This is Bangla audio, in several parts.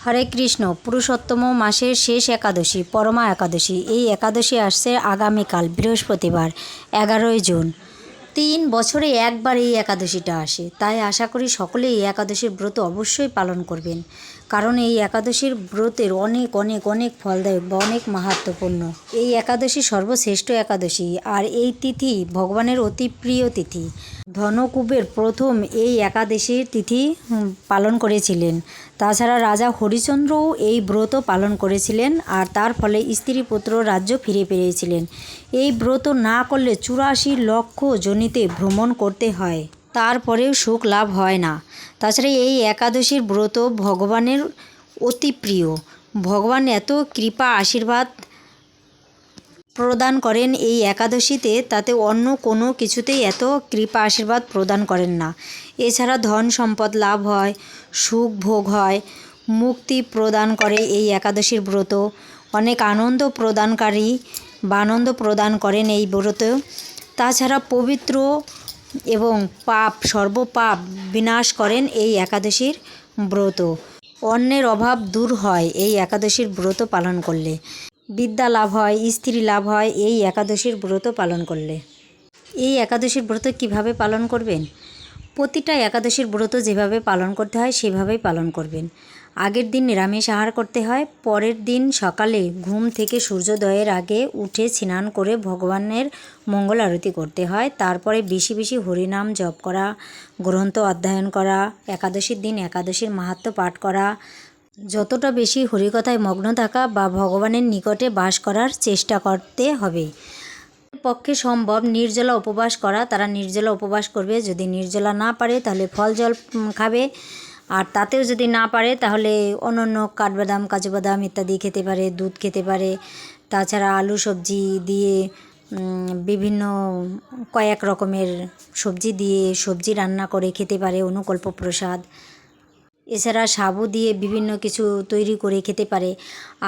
হরে কৃষ্ণ। পুরুষোত্তম মাসের শেষ একাদশী পরমা একাদশী। এই একাদশী আসছে আগামীকাল বৃহস্পতিবার 11ই জুন। 3 বছরে একবার এই একাদশীটা আসে, তাই আশা করি সকলেই এই একাদশীর ব্রত অবশ্যই পালন করবেন, কারণ এই একাদশীর ব্রতের অনেক অনেক অনেক ফলদায়ক বা অনেক মাহাত্ম্যপূর্ণ। এই একাদশী সর্বশ্রেষ্ঠ একাদশী, আর এই তিথি ভগবানের অতি প্রিয় তিথি। ধনকুবের প্রথম এই একাদশীর তিথি পালন করেছিলেন। তাছাড়া রাজা হরিশ্চন্দ্রও এই ব্রত পালন করেছিলেন, আর তার ফলে স্ত্রী পুত্র রাজ্য ফিরে পেয়েছিলেন। এই ব্রত না করলে 84 লক্ষ যোনিতে ভ্রমণ করতে হয়, তারপরেও সুখ লাভ হয় না। তাছাড়া এই একাদশীর ব্রত ভগবানের অতি প্রিয়। ভগবান এত কৃপা আশীর্বাদ প্রদান করেন এই একাদশীতে, তাতে অন্য কোনো কিছুতেই এত কৃপা আশীর্বাদ প্রদান করেন না। এছাড়া ধন সম্পদ লাভ হয়, সুখ ভোগ হয়, মুক্তি প্রদান করে এই একাদশীর ব্রত। অনেক আনন্দ প্রদানকারী বা আনন্দ প্রদান করেন এই ব্রত। তাছাড়া পবিত্র এবং সর্বপাপ বিনাশ করেন এই একাদশীর ব্রত। অন্যের অভাব দূর হয় এই একাদশীর ব্রত পালন করলে। বিদ্যা লাভ হয়, স্ত্রী লাভ হয় এই একাদশীর ব্রত পালন করলে। এই একাদশীর ব্রত কিভাবে পালন করবেন? প্রতিটা একাদশীর ব্রত যেভাবে পালন করতে হয় সেভাবেই পালন করবেন। আগের দিন নিরামিষ আহার করতে হয়, পরের দিন সকালে ঘুম থেকে সূর্যোদয়ের আগে উঠে স্নান করে ভগবানের মঙ্গল আরতি করতে হয়। তারপরে বেশি বেশি হরিনাম জপ করা, গ্রন্থ অধ্যয়ন করা, একাদশীর দিন একাদশীর মাহাত্ম্য পাঠ করা, যতটা বেশি হরিকথায় মগ্ন থাকা বা ভগবানের নিকটে বাস করার চেষ্টা করতে হবে। পক্ষে সম্ভব নির্জলা উপবাস করা, তারা নির্জলা উপবাস করবে। যদি নির্জলা না পারে তাহলে ফল জল খাবে, আর তাতেও যদি না পারে তাহলে অন্যান্য কাঠবাদাম, কাজু বাদাম ইত্যাদি খেতে পারে, দুধ খেতে পারে। তাছাড়া আলু সবজি দিয়ে বিভিন্ন কয়েক রকমের সবজি দিয়ে সবজি রান্না করে খেতে পারে, অনুকল্প প্রসাদ। এছাড়া সাবু দিয়ে বিভিন্ন কিছু তৈরি করে খেতে পারে।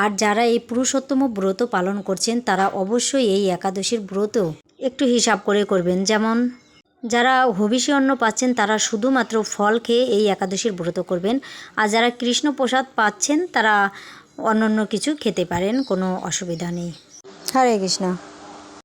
আর যারা এই পুরুষোত্তম ব্রত পালন করছেন তারা অবশ্যই এই একাদশীর ব্রত একটু হিসাব করে করবেন। যেমন যারা হবিষি অন্ন পাচ্ছেন তারা শুধুমাত্র ফল খেয়ে এই একাদশীর ব্রত করবেন, আর যারা কৃষ্ণ প্রসাদ পাচ্ছেন তারা অন্য কিছু খেতে পারেন, কোনো অসুবিধা নেই। হরে কৃষ্ণ।